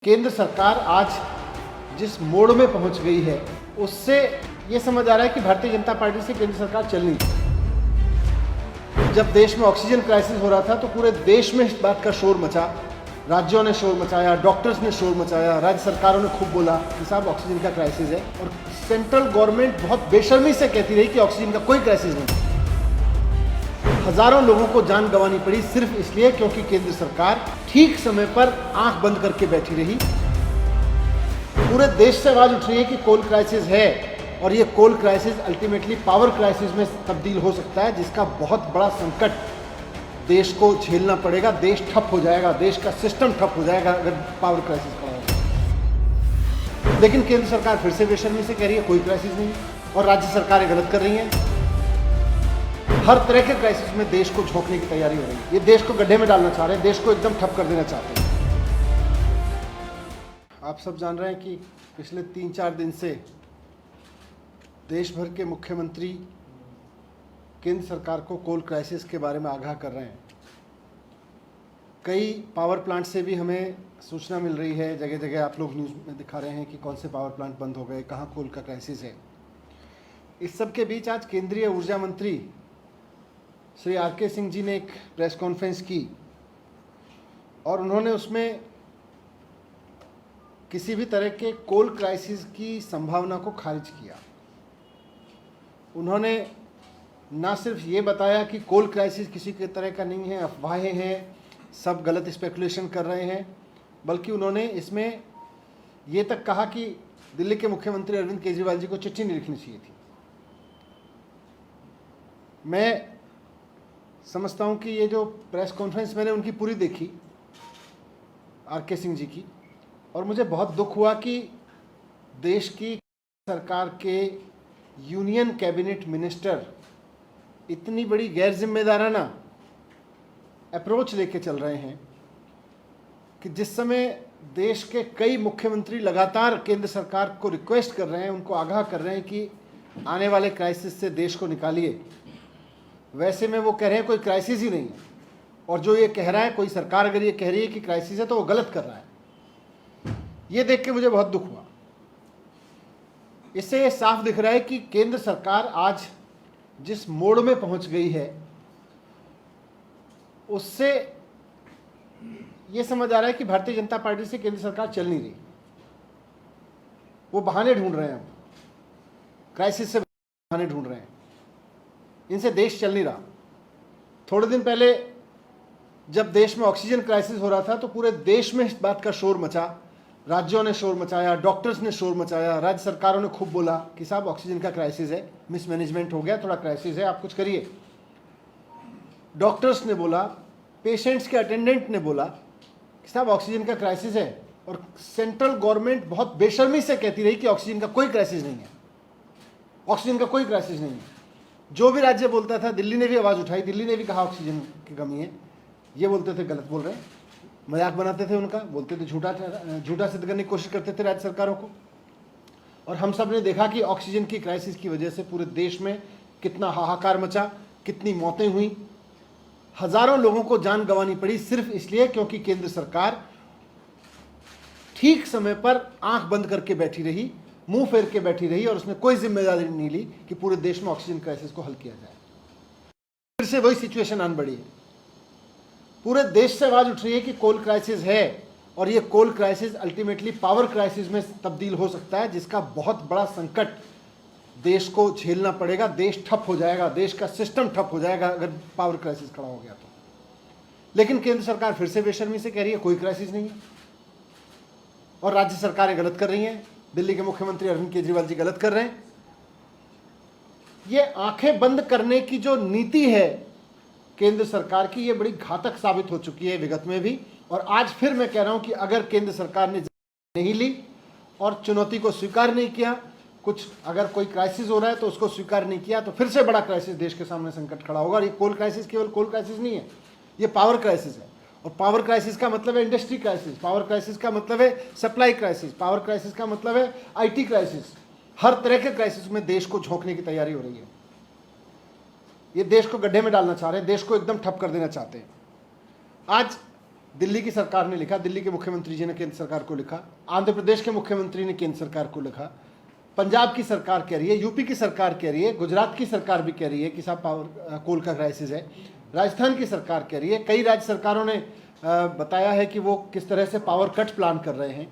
केंद्र सरकार आज जिस मोड़ में पहुंच गई है उससे ये समझ आ रहा है कि भारतीय जनता पार्टी से केंद्र सरकार चल नहीं रही। जब देश में ऑक्सीजन क्राइसिस हो रहा था तो पूरे देश में इस बात का शोर मचा, राज्यों ने शोर मचाया, डॉक्टर्स ने शोर मचाया, राज्य सरकारों ने खूब बोला कि साहब ऑक्सीजन का क्राइसिस है, और सेंट्रल गवर्नमेंट बहुत बेशर्मी से कहती रही कि ऑक्सीजन का कोई क्राइसिस नहीं। हजारों लोगों को जान गंवानी पड़ी सिर्फ इसलिए क्योंकि केंद्र सरकार ठीक समय पर आंख बंद करके बैठी रही। पूरे देश से आवाज उठ रही है कि कोल क्राइसिस है, और ये कोल क्राइसिस अल्टीमेटली पावर क्राइसिस में तब्दील हो सकता है, जिसका बहुत बड़ा संकट देश को झेलना पड़ेगा। देश ठप हो जाएगा, देश का सिस्टम ठप हो जाएगा अगर पावर क्राइसिस खड़ा होगा। लेकिन केंद्र सरकार फिर से बेशर्मी से कह रही है कोई क्राइसिस नहीं, और राज्य सरकारें गलत कर रही हैं। हर तरह के क्राइसिस में देश को झोंकने की तैयारी हो रही है। ये देश को गड्ढे में डालना चाह रहे हैं, देश को एकदम ठप कर देना चाहते हैं। आप सब जान रहे हैं कि पिछले 3-4 दिन से देश भर के मुख्यमंत्री केंद्र सरकार को कोल क्राइसिस के बारे में आगाह कर रहे हैं। कई पावर प्लांट से भी हमें सूचना मिल रही है, जगह जगह आप लोग न्यूज़ में दिखा रहे हैं कि कौन से पावर प्लांट बंद हो गए, कहाँ कोल का क्राइसिस है। इस सब के बीच आज केंद्रीय ऊर्जा मंत्री श्री आर.के. सिंह जी ने एक प्रेस कॉन्फ्रेंस की, और उन्होंने उसमें किसी भी तरह के कोल क्राइसिस की संभावना को खारिज किया। उन्होंने ना सिर्फ ये बताया कि कोल क्राइसिस किसी के तरह का नहीं है, अफवाहें हैं, सब गलत स्पेकुलेशन कर रहे हैं, बल्कि उन्होंने इसमें ये तक कहा कि दिल्ली के मुख्यमंत्री अरविंद केजरीवाल जी को चिट्ठी नहीं लिखनी चाहिए थी। मैं समझता हूँ कि ये जो प्रेस कॉन्फ्रेंस मैंने उनकी पूरी देखी, आर.के. सिंह जी की, और मुझे बहुत दुख हुआ कि देश की सरकार के यूनियन कैबिनेट मिनिस्टर इतनी बड़ी गैर जिम्मेदाराना अप्रोच लेके चल रहे हैं कि जिस समय देश के कई मुख्यमंत्री लगातार केंद्र सरकार को रिक्वेस्ट कर रहे हैं, उनको आगाह कर रहे हैं कि आने वाले क्राइसिस से देश को निकालिए, वैसे में वो कह रहे हैं कोई क्राइसिस ही नहीं है। और जो ये कह रहा है, कोई सरकार अगर ये कह रही है कि क्राइसिस है तो वो गलत कर रहा है। ये देख के मुझे बहुत दुख हुआ। इससे ये साफ दिख रहा है कि केंद्र सरकार आज जिस मोड़ में पहुंच गई है उससे ये समझ आ रहा है कि भारतीय जनता पार्टी से केंद्र सरकार चल नहीं रही। वो बहाने ढूंढ रहे हैं, क्राइसिस से बहाने ढूंढ रहे हैं, इनसे देश चल नहीं रहा। थोड़े दिन पहले जब देश में ऑक्सीजन क्राइसिस हो रहा था तो पूरे देश में इस बात का शोर मचा, राज्यों ने शोर मचाया, डॉक्टर्स ने शोर मचाया, राज्य सरकारों ने खूब बोला कि साहब ऑक्सीजन का क्राइसिस है, मिसमैनेजमेंट हो गया, थोड़ा क्राइसिस है, आप कुछ करिए। डॉक्टर्स ने बोला, पेशेंट्स के अटेंडेंट ने बोला कि साहब ऑक्सीजन का क्राइसिस है, और सेंट्रल गवर्नमेंट बहुत बेशर्मी से कहती रही कि ऑक्सीजन का कोई क्राइसिस नहीं है, ऑक्सीजन का कोई क्राइसिस नहीं है। जो भी राज्य बोलता था, दिल्ली ने भी आवाज़ उठाई, दिल्ली ने भी कहा ऑक्सीजन की कमी है। ये बोलते थे गलत बोल रहे हैं, मजाक बनाते थे उनका, बोलते थे झूठा सिद्ध करने की कोशिश करते थे राज्य सरकारों को। और हम सब ने देखा कि ऑक्सीजन की क्राइसिस की वजह से पूरे देश में कितना हाहाकार मचा, कितनी मौतें हुई, हजारों लोगों को जान गंवानी पड़ी सिर्फ इसलिए क्योंकि केंद्र सरकार ठीक समय पर आंख बंद करके बैठी रही, मुंह फेर के बैठी रही, और उसने कोई जिम्मेदारी नहीं ली कि पूरे देश में ऑक्सीजन क्राइसिस को हल किया जाए। फिर से वही सिचुएशन आन बढ़ी है। पूरे देश से आवाज उठ रही है कि कोल क्राइसिस है, और ये कोल क्राइसिस अल्टीमेटली पावर क्राइसिस में तब्दील हो सकता है, जिसका बहुत बड़ा संकट देश को झेलना पड़ेगा। देश ठप हो जाएगा, देश का सिस्टम ठप हो जाएगा अगर पावर क्राइसिस खड़ा हो गया तो। लेकिन केंद्र सरकार फिर से बेशर्मी से कह रही है कोई क्राइसिस नहीं है, और राज्य सरकारें गलत कर रही हैं। दिल्ली के मुख्यमंत्री अरविंद केजरीवाल जी गलत कर रहे हैं। ये आंखें बंद करने की जो नीति है केंद्र सरकार की, ये बड़ी घातक साबित हो चुकी है विगत में भी, और आज फिर मैं कह रहा हूं कि अगर केंद्र सरकार ने नहीं ली और चुनौती को स्वीकार नहीं किया, कुछ अगर कोई क्राइसिस हो रहा है तो उसको स्वीकार नहीं किया, तो फिर से बड़ा क्राइसिस देश के सामने संकट खड़ा होगा। और ये कोल क्राइसिस केवल कोल क्राइसिस नहीं है, ये पावर क्राइसिस है। और पावर क्राइसिस का मतलब है इंडस्ट्री क्राइसिस, पावर क्राइसिस का मतलब है सप्लाई क्राइसिस, पावर क्राइसिस का मतलब है आईटी क्राइसिस। हर तरह के क्राइसिस में देश को झोंकने की तैयारी हो रही है। ये देश को गड्ढे में डालना चाह रहे हैं, देश को एकदम ठप कर देना चाहते हैं। आज दिल्ली की सरकार ने लिखा, दिल्ली के मुख्यमंत्री जी ने केंद्र सरकार को लिखा, आंध्र प्रदेश के मुख्यमंत्री ने केंद्र सरकार को लिखा, पंजाब की सरकार कह रही है, यूपी की सरकार कह रही है, गुजरात की सरकार भी कह रही है कि साहब कोल का क्राइसिस है, राजस्थान की सरकार कह रही है, कई राज्य सरकारों ने बताया है कि वो किस तरह से पावर कट प्लान कर रहे हैं।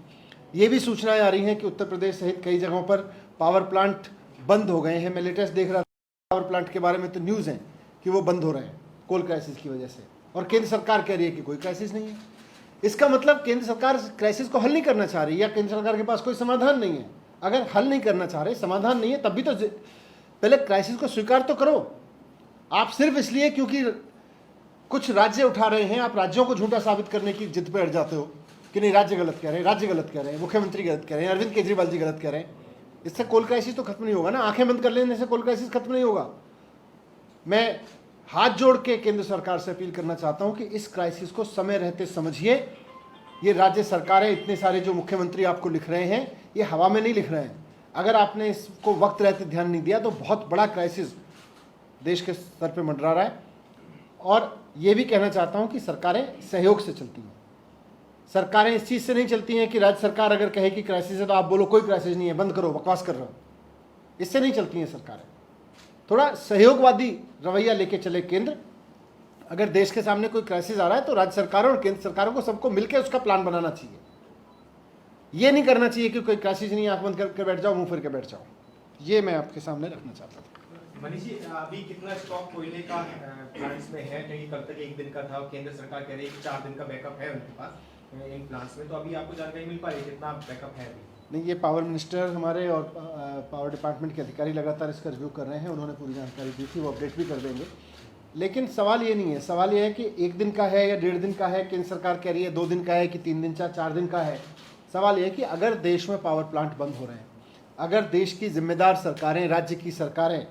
ये भी सूचनाएं आ रही हैं कि उत्तर प्रदेश सहित कई जगहों पर पावर प्लांट बंद हो गए हैं। मैं लेटेस्ट देख रहा था पावर प्लांट के बारे में, तो न्यूज़ है कि वो बंद हो रहे हैं कोल क्राइसिस की वजह से, और केंद्र सरकार कह रही है कि कोई क्राइसिस नहीं है। इसका मतलब केंद्र सरकार क्राइसिस को हल नहीं करना चाह रही, या केंद्र सरकार के पास कोई समाधान नहीं है। अगर हल नहीं करना चाह रहे, समाधान नहीं है, तब भी तो पहले क्राइसिस को स्वीकार तो करो। आप सिर्फ इसलिए क्योंकि कुछ राज्य उठा रहे हैं, आप राज्यों को झूठा साबित करने की जिद पे अड़ जाते हो कि नहीं राज्य गलत कह रहे हैं, राज्य गलत कह रहे हैं, मुख्यमंत्री गलत कह रहे हैं, अरविंद केजरीवाल जी गलत कह रहे हैं। इससे कोल क्राइसिस तो खत्म नहीं होगा ना, आंखें बंद कर लेने से कोल क्राइसिस खत्म नहीं होगा। मैं हाथ जोड़ के केंद्र सरकार से अपील करना चाहता हूं कि इस क्राइसिस को समय रहते समझिए। ये राज्य सरकारें, इतने सारे जो मुख्यमंत्री आपको लिख रहे हैं, ये हवा में नहीं लिख रहे हैं। अगर आपने इसको वक्त रहते ध्यान नहीं दिया तो बहुत बड़ा क्राइसिस देश के स्तर पे मंडरा रहा है। और ये भी कहना चाहता हूँ कि सरकारें सहयोग से चलती हैं। सरकारें इस चीज़ से नहीं चलती हैं कि राज्य सरकार अगर कहे कि क्राइसिस है तो आप बोलो कोई क्राइसिस नहीं है, बंद करो, बकवास कर रहे हो। इससे नहीं चलती हैं सरकारें। थोड़ा सहयोगवादी रवैया लेके चले केंद्र। अगर देश के सामने कोई क्राइसिस आ रहा है तो राज्य सरकारों और केंद्र सरकारों को सबको मिलकर उसका प्लान बनाना चाहिए। ये नहीं करना चाहिए कि कोई क्राइसिस नहीं, आंख बंद करके बैठ जाओ, मुंह फिर के बैठ जाओ। ये मैं आपके सामने रखना चाहता था। मनीष जी, अभी कितना स्टॉक कोयले का प्लांट्स में है? कहीं कल तक 1 दिन का था, केंद्र सरकार कह रही है कि 4 दिन का बैकअप है उनके पास इन प्लांट्स में, तो अभी आपको जानकारी मिल पा रही है कितना बैकअप है अभी? नहीं, ये पावर मिनिस्टर हमारे और पावर डिपार्टमेंट के अधिकारी लगातार इसका रिव्यू कर रहे हैं। उन्होंने पूरी जानकारी दी थी, वो अपडेट भी कर देंगे। लेकिन सवाल ये नहीं है, सवाल ये है कि 1 दिन का है या 1.5 दिन का है। केंद्र सरकार कह रही है 2 दिन का है कि 3 दिन का, 4 दिन का है। सवाल ये है कि अगर देश में पावर प्लांट बंद हो रहे हैं, अगर देश की जिम्मेदार सरकारें, राज्य की सरकारें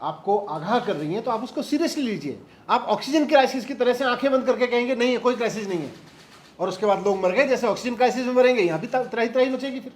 आपको आगाह कर रही हैं, तो आप उसको सीरियसली लीजिए। आप ऑक्सीजन क्राइसिस की तरह से आंखें बंद करके कहेंगे नहीं है, कोई क्राइसिस नहीं है, और उसके बाद लोग मर गए जैसे ऑक्सीजन क्राइसिस में मरेंगे, यहाँ भी त्राही त्राही मचेगी फिर।